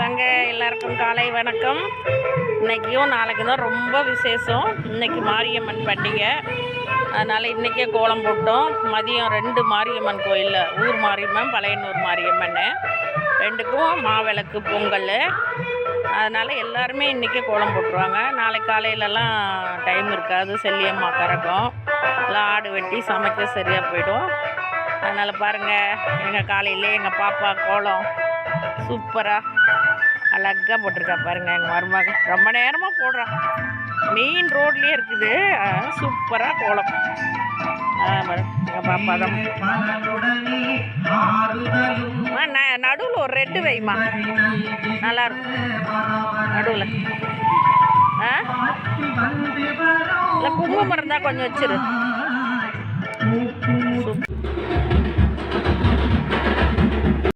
வாங்க எல்லாருக்கும் காலை வணக்கம். இன்றைக்கும் நாளைக்கு தான் ரொம்ப விசேஷம். இன்றைக்கி மாரியம்மன் பண்டிகை, அதனால் இன்றைக்கே கோலம் போட்டோம். மதியம் 2 மாரியம்மன் கோயிலில், ஊர் மாரியம்மன் பழையனூர் மாரியம்மன் ரெண்டுக்கும் மாவிளக்கு பொங்கல். அதனால் எல்லாருமே இன்றைக்கே கோலம் போட்டுருவாங்க. நாளைக்கு காலையிலலாம் டைம் இருக்காது, செல்லியம்மா கறக்கும், எல்லாம் ஆடு வெட்டி சமைக்க சரியாக போயிடும். அதனால் பாருங்கள், எங்கள் காலையிலே எங்கள் பாப்பா கோலம் சூப்பராக அழகாக போட்டிருக்கா. பாருங்கள், எங்கள் மருமக ரொம்ப நேரமாக போடுறான். மெயின் ரோட்லேயே இருக்குது, சூப்பராக கோலம். எங்கள் பாப்பா தான். நடுவில் ஒரு ரெட்டு வைமா, நல்லாயிருக்கும் நடுவில். இல்லை குங்குமம் இருந்தால் கொஞ்சம் வச்சிரு.